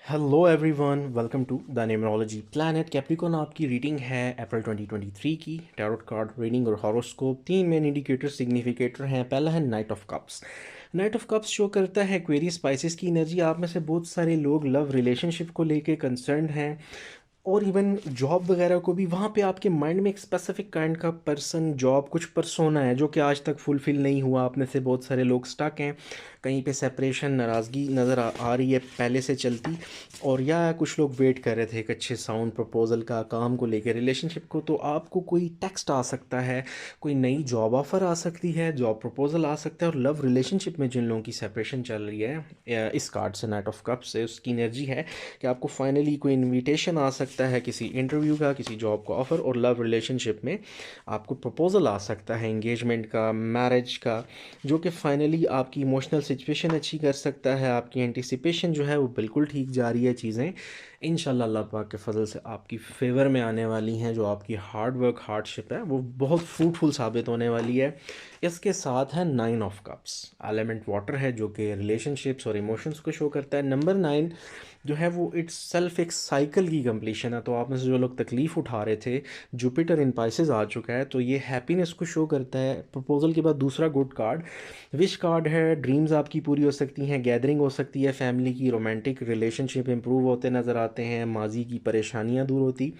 Hello everyone, welcome to the numerology planet. Capricorn आपकी reading है April 2023 की। Tarot card reading और horoscope तीन मेन इंडिकेटर सिग्निफिकेटर हैं। पहला है knight of cups. Knight of cups show करता है एक्वेरियस स्पाइसेस की एनर्जी। आप में से बहुत सारे लोग लव रिलेशनशिप को लेके कंसर्न हैं और इवन जॉब वगैरह को भी। वहाँ पे आपके माइंड में एक स्पेसिफिक काइंड का पर्सन, जॉब, कुछ पर्सोना है जो कि आज तक फुलफिल नहीं हुआ। आप में से बहुत सारे लोग स्टक हैं, कहीं पे सेपरेशन, नाराज़गी नज़र आ रही है पहले से चलती। और या कुछ लोग वेट कर रहे थे एक अच्छे साउंड प्रपोजल का, काम को लेकर, रिलेशनशिप को। तो आपको कोई टेक्स्ट आ सकता है, कोई नई जॉब ऑफ़र आ सकती है, जॉब प्रपोजल आ सकता है। और लव रिलेशनशिप में जिन लोगों की सेपरेशन चल रही है, इस कार्ड से, नाइट ऑफ कप से, उसकी एनर्जी है कि आपको फाइनली कोई इनविटेशन आ सकता है किसी इंटरव्यू का, किसी जॉब का ऑफ़र। और लव रिलेशनशिप में आपको प्रपोजल आ सकता है एंगेजमेंट का, मैरिज का, जो कि फाइनली आपकी इमोशनल सिचुएशन अच्छी कर सकता है। आपकी एंटिसिपेशन जो है वो बिल्कुल ठीक जा रही है चीज़ें। इंशाल्लाह अल्लाह पाक के फजल से आपकी फेवर में आने वाली हैं। जो आपकी हार्ड वर्क, हार्डशिप है, वो बहुत फ्रूटफुल साबित होने वाली है। इसके साथ है nine of cups. Element water है जो कि रिलेशनशिप्स और इमोशंस को शो करता है। नंबर नाइन जो है वो इट्स सेल्फ एक साइकिल की कंप्लीशन है। तो आप में से जो लोग तकलीफ़ उठा रहे थे, जुपिटर इन पाइसेस आ चुका है, तो ये हैप्पीनेस को शो करता है। प्रपोजल के बाद दूसरा गुड कार्ड विश कार्ड है। ड्रीम्स आपकी पूरी हो सकती हैं, गैदरिंग हो सकती है फैमिली की, रोमांटिक रिलेशनशिप इंप्रूव होते नज़र आते हैं, माजी की परेशानियां दूर होती,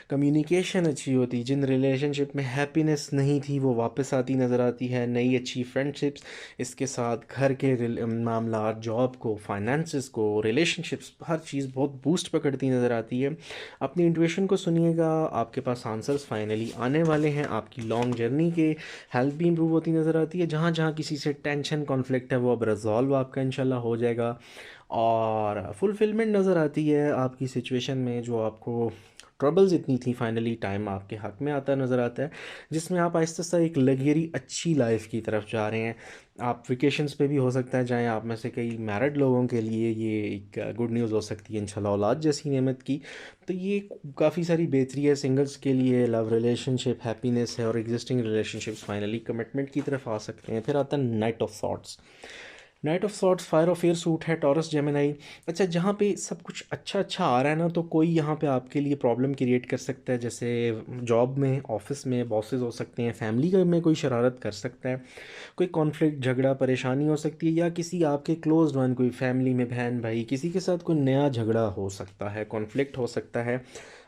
कम्युनिकेशन अच्छी होती, जिन रिलेशनशिप में हैप्पीनेस नहीं थी वो वापस आती नज़र आती है, नई अच्छी फ्रेंडशिप्स। इसके साथ घर के मामला, जॉब को, फाइनेंसिस को, रिलेशनशिप्स, हर चीज़ बहुत बूस्ट पकड़ती नज़र आती है। अपनी इंट्यूशन को सुनिएगा, आपके पास आंसर्स फाइनली आने वाले हैं। आपकी लॉन्ग जर्नी के हेल्थ भी इंप्रूव होती नज़र आती है। जहाँ जहाँ किसी से टेंशन, कॉन्फ्लिक्ट है, वो अब रिजॉल्व आपका इंशाल्लाह हो जाएगा। और फुलफिलमेंट नज़र आती है आपकी सिचुएशन में। जो आपको ट्रबल्स इतनी थी, फाइनली टाइम आपके हक में आता नज़र आता है, जिसमें आप आहिस्ता आहिस्ता एक लग्जरी अच्छी लाइफ की तरफ जा रहे हैं। आप वेकेशंस पे भी हो सकता है जाएं। आप में से कई मैरिड लोगों के लिए ये एक गुड न्यूज़ हो सकती है इंशाल्लाह, औलाद जैसी नेमत की। तो ये काफ़ी सारी बेहतरी है सिंगल्स के लिए। लव रिलेशनशिप हैप्पीनेस है और एग्जिस्टिंग रिलेशनशिप्स फाइनली कमिटमेंट की तरफ आ सकते हैं। फिर आता है knight of thoughts. Knight of swords fire of air suit है, टॉरस जेमिनाई। अच्छा, जहाँ पे सब कुछ अच्छा अच्छा आ रहा है ना, तो कोई यहाँ पे आपके लिए प्रॉब्लम क्रिएट कर सकता है। जैसे जॉब में, ऑफिस में बॉसेस हो सकते हैं, फैमिली में कोई शरारत कर सकता है, कोई कॉन्फ्लिक्ट, झगड़ा, परेशानी हो सकती है, या किसी आपके क्लोज वन, कोई फैमिली में बहन भाई, किसी के साथ कोई नया झगड़ा हो सकता है, कॉन्फ्लिक्ट हो सकता है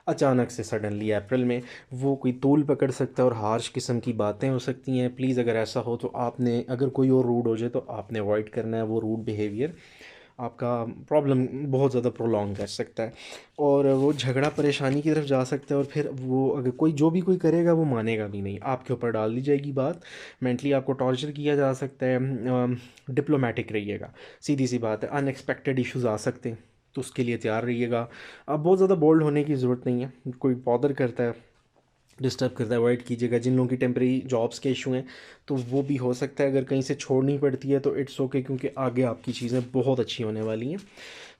अचानक से, सडनली अप्रैल में। वो कोई तूल पकड़ सकता है और हार्श किस्म की बातें हो सकती हैं। प्लीज़ अगर ऐसा हो तो आपने, अगर कोई और रूड हो जाए तो आपने अवॉइड करना है वो रूड बिहेवियर। आपका प्रॉब्लम बहुत ज़्यादा प्रोलॉन्ग कर सकता है और वो झगड़ा परेशानी की तरफ जा सकता है। और फिर वो अगर कोई, जो भी कोई करेगा, वो मानेगा भी नहीं, आपके ऊपर डाल दी जाएगी बात। मेंटली आपको टॉर्चर किया जा सकता है। डिप्लोमेटिक रहिएगा, सीधी सी बात है। अनएक्सपेक्टेड इश्यूज आ सकते हैं, तो उसके लिए तैयार रहिएगा। अब बहुत ज़्यादा बोल्ड होने की ज़रूरत नहीं है। कोई बॉदर करता है, डिस्टर्ब करता है, अवॉइड कीजिएगा। जिन लोगों की टेम्प्रेरी जॉब्स के इशू हैं, तो वो भी हो सकता है। अगर कहीं से छोड़नी पड़ती है तो इट्स ओके, क्योंकि आगे आपकी चीज़ें बहुत अच्छी होने वाली हैं।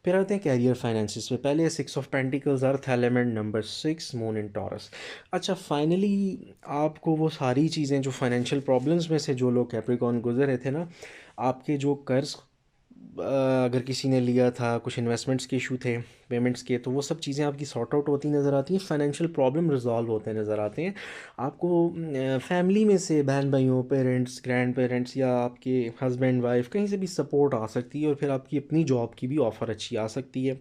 फिर आते हैं कैरियर फाइनेंसिस में। पहले six of pentacles, earth element, number six, moon in taurus. अच्छा, फाइनली आपको वो सारी चीज़ें जो फाइनेंशियल प्रॉब्लम्स में से जो लोग कैप्रिकॉन गुजर रहे थे ना, आपके जो कर्ज, अगर किसी ने लिया था, कुछ इन्वेस्टमेंट्स के इशू थे, पेमेंट्स के, तो वो सब चीज़ें आपकी सॉर्ट आउट होती नज़र आती हैं। फाइनेंशियल प्रॉब्लम रिजॉल्व होते नज़र आते हैं। आपको फैमिली में से, बहन भाइयों, पेरेंट्स, ग्रैंड पेरेंट्स, या आपके हस्बैंड वाइफ, कहीं से भी सपोर्ट आ सकती है। और फिर आपकी अपनी जॉब की भी ऑफ़र अच्छी आ सकती है।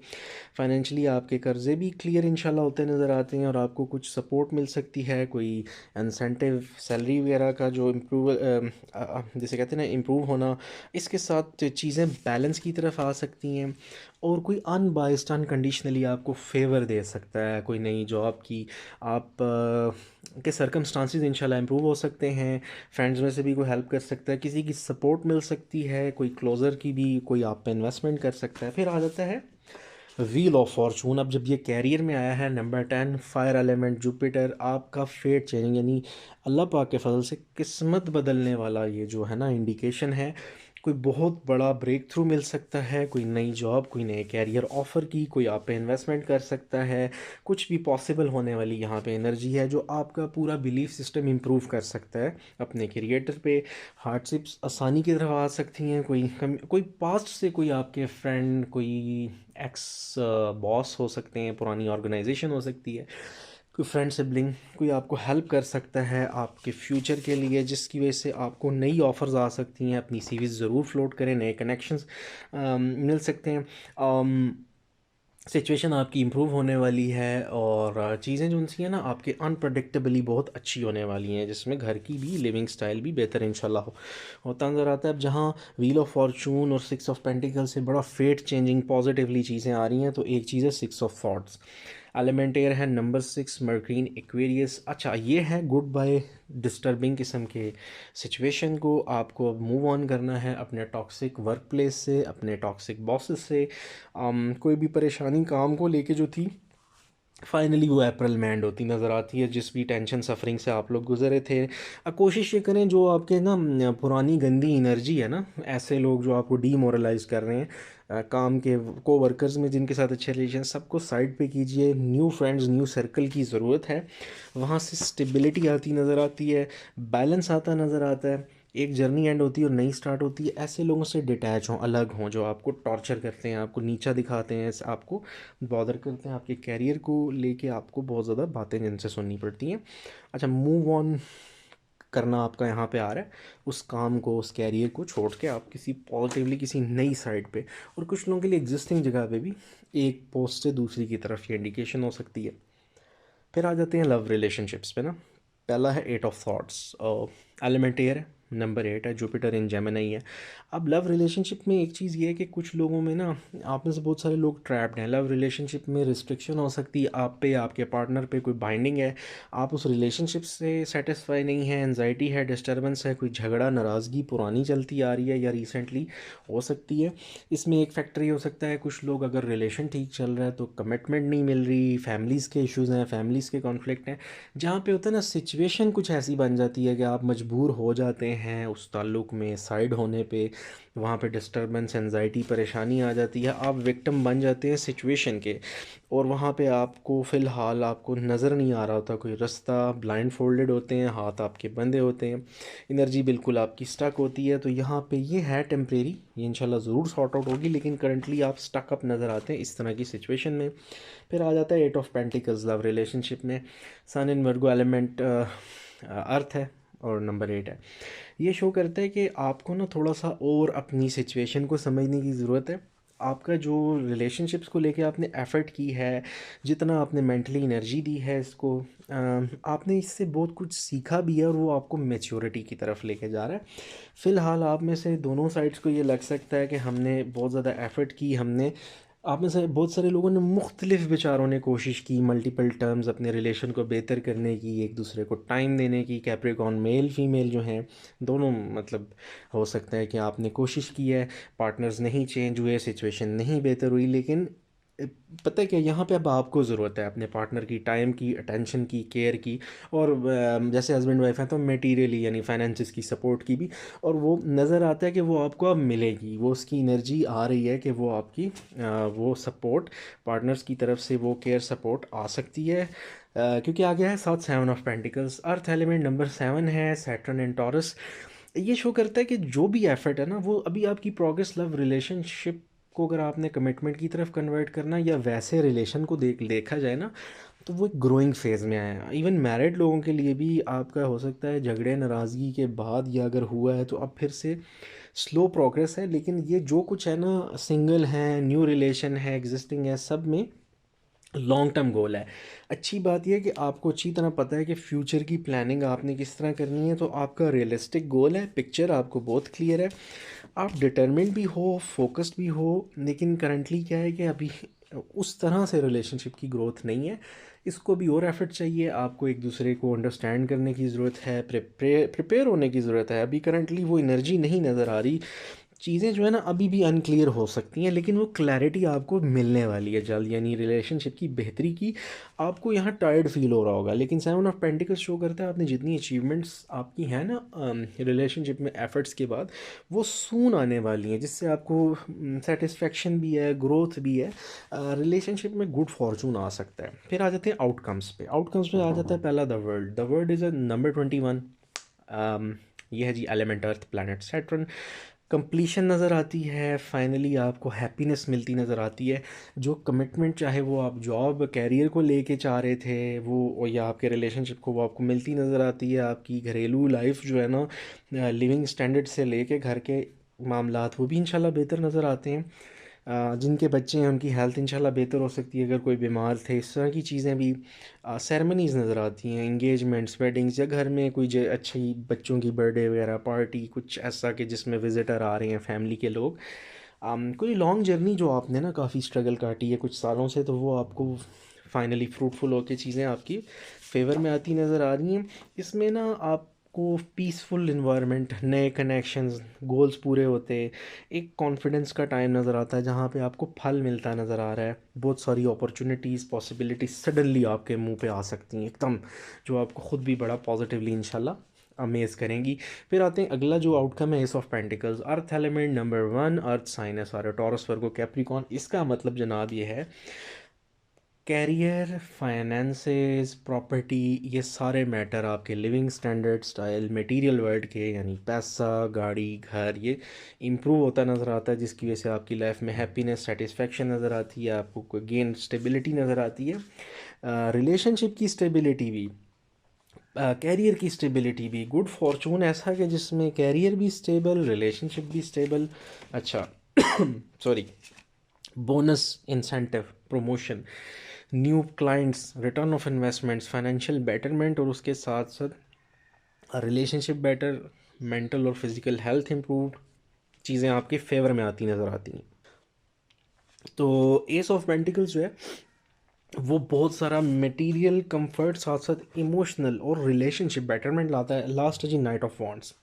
फाइनेंशियली आपके कर्ज़े भी क्लियर इंशाल्लाह होते नज़र आते हैं और आपको कुछ सपोर्ट मिल सकती है, कोई इंसेंटिव, सैलरी वगैरह का जो इम्प्रूव, जैसे कहते हैं ना, इम्प्रूव होना। इसके साथ चीज़ें बैलेंस की तरफ आ सकती हैं। और कोई अनबाइस्ड, अनकंडीशनली आपको फेवर दे सकता है कोई नई जॉब की। आप के सर्कमस्टांसिस इंशाल्लाह इम्प्रूव हो सकते हैं। फ्रेंड्स में से भी कोई हेल्प कर सकता है, किसी की सपोर्ट मिल सकती है, कोई क्लोज़र की भी, कोई आप पे इन्वेस्टमेंट कर सकता है। फिर आ जाता है व्हील ऑफ फॉर्चून। अब जब ये कैरियर में आया है, नंबर 10, फायर एलिमेंट, जुपिटर, आपका फेट चेंजिंग, यानी अल्लाह पाक के फजल से किस्मत बदलने वाला ये जो है ना इंडिकेशन है। कोई बहुत बड़ा ब्रेक थ्रू मिल सकता है, कोई नई जॉब, कोई नए कैरियर ऑफ़र की, कोई आप पे इन्वेस्टमेंट कर सकता है। कुछ भी पॉसिबल होने वाली यहाँ पे एनर्जी है जो आपका पूरा बिलीफ सिस्टम इम्प्रूव कर सकता है अपने क्रिएटर पे। हार्डशिप्स आसानी की तरफ आ सकती हैं, कोई पास्ट से कोई आपके फ्रेंड, कोई एक्स बॉस हो सकते हैं, पुरानी ऑर्गेनाइजेशन हो सकती है, कोई फ्रेंड सिबलिंग, कोई आपको हेल्प कर सकता है आपके फ्यूचर के लिए, जिसकी वजह से आपको नई ऑफ़र्स आ सकती हैं। अपनी सीवीज़ ज़रूर फ्लोट करें, नए कनेक्शंस मिल सकते हैं। सिचुएशन आपकी इम्प्रूव होने वाली है और चीज़ें जो सी हैं ना आपके अनप्रडिक्टेबली बहुत अच्छी होने वाली हैं, जिसमें घर की भी लिविंग स्टाइल भी बेहतर इंशाल्लाह होता नज़र आता है। अब जहाँ व्हील ऑफ फॉर्चून और सिक्स ऑफ पेंटिकल से बड़ा फेट चेंजिंग पॉजिटिवली चीज़ें आ रही हैं, तो एक चीज़ है six of thoughts. Element air है, नंबर 6 मर्क्रीन एक्वेरियस। अच्छा, ये है गुड बाय डिस्टर्बिंग किस्म के सिचुएशन को आपको अब मूव ऑन करना है अपने टॉक्सिक वर्क प्लेस से, अपने टॉक्सिक बॉसेस से। कोई भी परेशानी काम को लेके जो थी, फाइनली वो अप्रैल में एंड होती नज़र आती है। जिस भी टेंशन सफरिंग से आप लोग गुजरे थे, कोशिश ये करें जो आपके ना पुरानी गंदी एनर्जी है ना, ऐसे लोग जो आपको डीमोरलाइज कर रहे हैं, काम के को वर्कर्स में जिनके साथ अच्छे रिलेशन, सबको साइड पे कीजिए। न्यू फ्रेंड्स, न्यू सर्कल की ज़रूरत है। वहाँ से स्टेबिलिटी आती नज़र आती है, बैलेंस आता नज़र आता है। एक जर्नी एंड होती है और नई स्टार्ट होती है। ऐसे लोगों से डिटैच हों, अलग हों, जो आपको टॉर्चर करते हैं, आपको नीचा दिखाते हैं, आपको बॉदर करते हैं, आपके कैरियर को लेके आपको बहुत ज़्यादा बातें जिनसे सुननी पड़ती हैं। अच्छा, मूव ऑन करना आपका यहाँ पे आ रहा है, उस काम को, उस कैरियर को छोड़ के आप किसी पॉजिटिवली किसी नई साइड पे, और कुछ लोगों के लिए एग्जिस्टिंग जगह पे भी एक पोस्ट से दूसरी की तरफ ये इंडिकेशन हो सकती है। फिर आ जाते हैं लव रिलेशनशिप्स पे ना। पहला है eight of thoughts, element air है, नंबर 8 है, जुपिटर इन जेमिनी है। अब लव रिलेशनशिप में एक चीज़ ये है कि कुछ लोगों में ना, आप में से बहुत सारे लोग ट्रैप्ड हैं लव रिलेशनशिप में। रिस्ट्रिक्शन हो सकती है आप पे, आपके पार्टनर पे कोई बाइंडिंग है, आप उस रिलेशनशिप से सेटिस्फाई नहीं है, एनजाइटी है, डिस्टर्बेंस है, कोई झगड़ा, नाराज़गी पुरानी चलती आ रही है या रिसेंटली हो सकती है। इसमें एक फैक्टर ये हो सकता है, कुछ लोग अगर रिलेशन ठीक चल रहा है तो कमिटमेंट नहीं मिल रही, फैमिलीज़ के इश्यूज़ हैं, फैमिलीज़ के कॉन्फ्लिक्ट हैं, जहाँ पे होता है ना सिचुएशन कुछ ऐसी बन जाती है कि आप मजबूर हो जाते हैं उस ताल्लुक़ में साइड होने पे। वहाँ पे डिस्टर्बेंस, एनजाइटी, परेशानी आ जाती है, आप विक्टिम बन जाते हैं सिचुएशन के। और वहाँ पे आपको फ़िलहाल आपको नज़र नहीं आ रहा होता कोई रास्ता, ब्लाइंड फोल्डेड होते हैं, हाथ आपके बंधे होते हैं, एनर्जी बिल्कुल आपकी स्टक होती है। तो यहाँ पे ये है टेम्परेरी, ये इंशाल्लाह ज़रूर सॉर्ट आउट होगी, लेकिन करंटली आप स्टक अप नज़र आते हैं इस तरह की सिचुएशन में। फिर आ जाता है eight of pentacles love relationship में। सन इन वर्गो, एलिमेंट अर्थ है और नंबर 8 है। ये शो करता है कि आपको ना थोड़ा सा और अपनी सिचुएशन को समझने की ज़रूरत है। आपका जो रिलेशनशिप्स को लेके आपने एफ़र्ट की है, जितना आपने मेंटली एनर्जी दी है इसको, आपने इससे बहुत कुछ सीखा भी है और वो आपको मैच्योरिटी की तरफ लेके जा रहा है। फ़िलहाल आप में से दोनों साइड्स को ये लग सकता है कि हमने बहुत ज़्यादा एफ़र्ट की, हमने, आप में से बहुत सारे लोगों ने, मुख्तलिफ़ विचारों ने कोशिश की मल्टीपल टर्म्स अपने रिलेशन को बेहतर करने की, एक दूसरे को टाइम देने की। कैप्रिकॉर्न मेल फीमेल जो हैं दोनों, मतलब हो सकता है कि आपने कोशिश की है, पार्टनर्स नहीं चेंज हुए, सिचुएशन नहीं बेहतर हुई, लेकिन पता है क्या, यहाँ पे अब आपको ज़रूरत है अपने पार्टनर की टाइम की, अटेंशन की, केयर की, और जैसे हस्बैंड वाइफ हैं तो मटेरियली यानी फाइनेंसिस की सपोर्ट की भी। और वो नज़र आता है कि वो आपको अब मिलेगी, वो उसकी एनर्जी आ रही है कि वो आपकी वो सपोर्ट पार्टनर्स की तरफ से, वो केयर सपोर्ट आ सकती है। क्योंकि आ गया है साथ 7 of pentacles, earth element number 7 है, सैटर्न एंड टॉरस। ये शो करता है कि जो भी एफर्ट है ना, वो अभी आपकी प्रोग्रेस लव रिलेशनशिप को अगर आपने कमिटमेंट की तरफ कन्वर्ट करना, या वैसे रिलेशन को देखा जाए ना, तो वो एक ग्रोइंग फेज़ में आया है। इवन मैरिड लोगों के लिए भी आपका हो सकता है झगड़े, नाराज़गी के बाद, या अगर हुआ है तो अब फिर से स्लो प्रोग्रेस है। लेकिन ये जो कुछ है ना, सिंगल हैं, न्यू रिलेशन है, एग्जिस्टिंग है, सब में लॉन्ग टर्म गोल है। अच्छी बात यह है कि आपको अच्छी तरह पता है कि फ्यूचर की प्लानिंग आपने किस तरह करनी है, तो आपका रियलिस्टिक गोल है, पिक्चर आपको बहुत क्लियर है, आप डिटर्मिन्ड भी हो, फोकस्ड भी हो। लेकिन करंटली क्या है कि अभी उस तरह से रिलेशनशिप की ग्रोथ नहीं है, इसको भी और एफर्ट चाहिए। आपको एक दूसरे को अंडरस्टैंड करने की ज़रूरत है, प्रिपेयर होने की ज़रूरत है। अभी करंटली वो एनर्जी नहीं नज़र आ रही। चीज़ें जो है ना अभी भी अनक्लियर हो सकती हैं, लेकिन वो क्लैरिटी आपको मिलने वाली है जल्द, यानी रिलेशनशिप की बेहतरी की आपको यहाँ टायर्ड फील हो रहा होगा, लेकिन सेवन ऑफ पेंटिकल्स शो करता है आपने जितनी अचीवमेंट्स आपकी हैं ना रिलेशनशिप में एफर्ट्स के बाद, वो सून आने वाली हैं, जिससे आपको सेटिस्फेक्शन भी है, ग्रोथ भी है, रिलेशनशिप में गुड फॉर्चून आ सकता है। फिर आ जाते हैं आउटकम्स पे। आउटकम्स पे आ जाता है पहला the world is a number 21। ये है जी element Earth planet Saturn. Completion नज़र आती है, फाइनली आपको हैप्पीनेस मिलती नज़र आती है। जो कमिटमेंट चाहे वो आप जॉब कैरियर को लेके चाह रहे थे वो, या आपके रिलेशनशिप को, वो आपको मिलती नज़र आती है। आपकी घरेलू लाइफ जो है ना, लिविंग स्टैंडर्ड से लेके घर के मामलात, वो भी इंशाल्लाह बेहतर नज़र आते हैं। जिनके बच्चे हैं उनकी हेल्थ इंशाल्लाह बेहतर हो सकती है, अगर कोई बीमार थे, इस तरह की चीज़ें भी। सेरेमनीज़ नज़र आती हैं, इंगेजमेंट्स, वेडिंग्स, या घर में कोई अच्छी बच्चों की बर्थडे वगैरह पार्टी, कुछ ऐसा कि जिसमें विज़िटर आ रहे हैं फैमिली के लोग। कोई लॉन्ग जर्नी जो आपने ना काफ़ी स्ट्रगल काटी है कुछ सालों से, तो वो आपको फाइनली फ्रूटफुल होकर चीज़ें आपकी फेवर में आती नज़र आ रही हैं। इसमें ना आपको पीसफुल इन्वायरमेंट, नए कनेक्शंस, गोल्स पूरे होते, एक कॉन्फिडेंस का टाइम नज़र आता है जहाँ पे आपको फल मिलता नज़र आ रहा है। बहुत सारी अपॉर्चुनिटीज़, पॉसिबिलिटीज़ सडनली आपके मुंह पे आ सकती हैं एकदम, जो आपको ख़ुद भी बड़ा पॉजिटिवली इंशाल्लाह अमेज़ करेंगी। फिर आते हैं अगला जो आउटकम है, ace of pentacles, earth element number 1, earth sign है सारे, टॉरस, वर्गो, कैप्रिकॉन। इसका मतलब जनाब ये है कैरियर, फाइनेंसेस, प्रॉपर्टी, ये सारे मैटर आपके living standard, style, material world के, यानी पैसा, गाड़ी, घर, ये इम्प्रूव होता नज़र आता है, जिसकी वजह से आपकी लाइफ में हैप्पीनेस, सेटिस्फेक्शन नज़र आती है, आपको कोई गेन, स्टेबिलिटी नज़र आती है। रिलेशनशिप की स्टेबिलिटी भी, कैरियर की स्टेबिलिटी भी, गुड फॉर्चून ऐसा कि जिसमें कैरियर भी स्टेबल, रिलेशनशिप भी स्टेबल। अच्छा sorry, bonus, incentive, promotion, new clients, return of investments, financial betterment, और उसके साथ साथ रिलेशनशिप बेटर, मेंटल और फिज़िकल हेल्थ इम्प्रूव, चीज़ें आपके फेवर में आती नज़र आती हैं। तो एस ऑफ पेंटिकल्स जो है वो बहुत सारा मटेरियल कंफर्ट, साथ साथ इमोशनल और रिलेशनशिप बेटरमेंट लाता है। लास्ट है जी नाइट ऑफ वॉन्ट्स।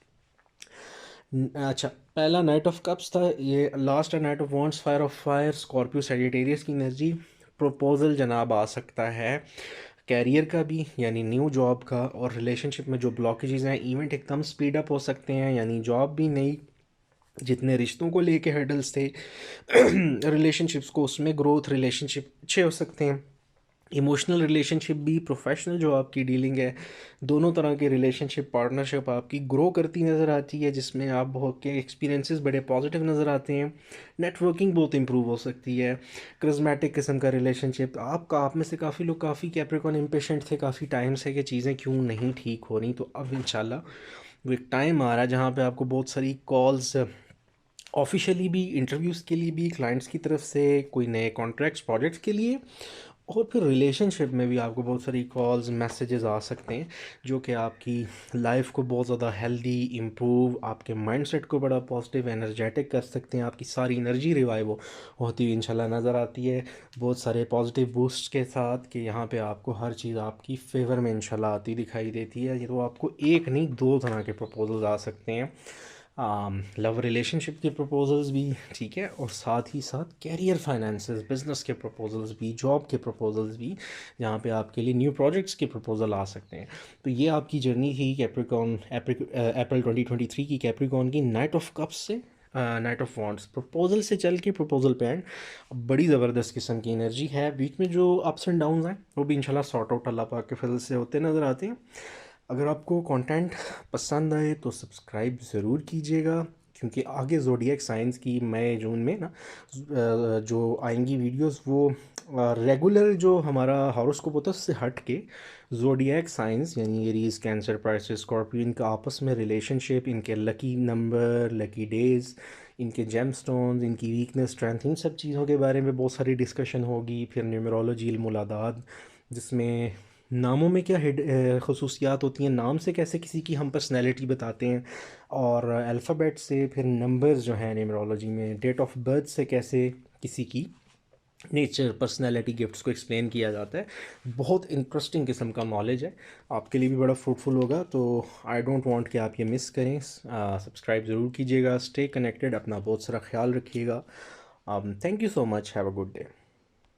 अच्छा, पहला नाइट ऑफ कप्स था, ये लास्ट है knight of wants, fire of fire, Scorpio, Sagittarius की एनर्जी। प्रपोजल जनाब आ सकता है कैरियर का भी, यानी न्यू जॉब का, और रिलेशनशिप में जो ब्लॉकेजेस हैं, इवेंट एकदम स्पीड अप हो सकते हैं, यानी जॉब भी नहीं, जितने रिश्तों को लेके हर्डल्स थे रिलेशनशिप्स को, उसमें ग्रोथ, रिलेशनशिप अच्छे हो सकते हैं। इमोशनल रिलेशनशिप भी, प्रोफेशनल जो आपकी डीलिंग है, दोनों तरह के रिलेशनशिप, पार्टनरशिप आपकी ग्रो करती नज़र आती है, जिसमें आप बहुत के एक्सपीरियंसेस बड़े पॉजिटिव नज़र आते हैं। नेटवर्किंग बहुत इंप्रूव हो सकती है। क्रिज्मेटिक किस्म का रिलेशनशिप, आपका, आप में से काफ़ी लोग काफ़ी कैप्रिकॉर्न इम्पेशेंट थे काफ़ी टाइम से कि चीज़ें क्यों नहीं ठीक हो रही, तो अब इंशाल्लाह वो एक टाइम आ रहा है जहाँ पे आपको बहुत सारी कॉल्स, ऑफिशियली भी, इंटरव्यूज़ के लिए भी, क्लाइंट्स की तरफ से, कोई नए कॉन्ट्रैक्ट्स, प्रोजेक्ट्स के लिए, और फिर रिलेशनशिप में भी आपको बहुत सारी कॉल्स, मैसेजेस आ सकते हैं, जो कि आपकी लाइफ को बहुत ज़्यादा हेल्दी, इम्प्रूव, आपके माइंडसेट को बड़ा पॉजिटिव, एनर्जेटिक कर सकते हैं। आपकी सारी एनर्जी रिवाइव होती हुई इंशाल्लाह नज़र आती है, बहुत सारे पॉजिटिव बूस्ट के साथ, कि यहाँ पे आपको हर चीज़ आपकी फेवर में इंशाल्लाह आती दिखाई देती है। ये तो आपको एक नहीं, दो तरह के प्रपोजल्स आ सकते हैं, लव रिलेशनशिप के प्रपोजल्स भी, ठीक है, और साथ ही साथ कैरियर, फाइनेंसेस, बिजनेस के प्रपोजल्स भी, जॉब के प्रपोजल्स भी, जहाँ पे आपके लिए न्यू प्रोजेक्ट्स के प्रपोजल आ सकते हैं। तो ये आपकी जर्नी थी कैप्रिकॉन, अप्रैल 2023 की कैप्रिकॉन की, नाइट ऑफ कप्स से नाइट ऑफ वॉन्ट्स, प्रपोजल से चल के प्रपोजल पे एंड। बड़ी ज़बरदस्त किस्म की एनर्जी है, बीच में जो अप्स एंड डाउन्स हैं वो भी इंशाल्लाह सॉर्ट आउट अल्लाह पाक के फजल से होते नज़र आते हैं। अगर आपको कंटेंट पसंद आए तो सब्सक्राइब ज़रूर कीजिएगा, क्योंकि आगे ज़ोडिएक साइंस की मई जून में ना जो आएंगी वीडियोस, वो रेगुलर जो हमारा हॉरोस्कोप होता है उससे हट के ज़ोडिएक साइंस, यानी एरीज, कैंसर, पाइसेस, स्कॉर्पियो, इनका आपस में रिलेशनशिप, इनके लकी नंबर, लकी डेज़, इनके जेमस्टोन्स, इनकी वीकनेस, स्ट्रेंथ, इन सब चीज़ों के बारे में बहुत सारी डिस्कशन होगी। फिर न्यूमरोलॉजी, इल्मुल-आदाद, जिसमें नामों में क्या खसूसियात होती हैं, नाम से कैसे किसी की हम पर्सनैलिटी बताते हैं, और अल्फ़ाबेट से, फिर नंबर्स जो हैं न्यूमरोलॉजी में, डेट ऑफ बर्थ से कैसे किसी की नेचर, पर्सनैलिटी, गिफ्ट्स को एक्सप्लेन किया जाता है। बहुत इंटरेस्टिंग किस्म का नॉलेज है, आपके लिए भी बड़ा फ्रूटफुल होगा। तो आई डोंट वांट कि आप ये मिस करें। सब्सक्राइब ज़रूर कीजिएगा। स्टे कनेक्टेड, अपना बहुत सारा ख्याल रखिएगा। Thank you so much, have a good day.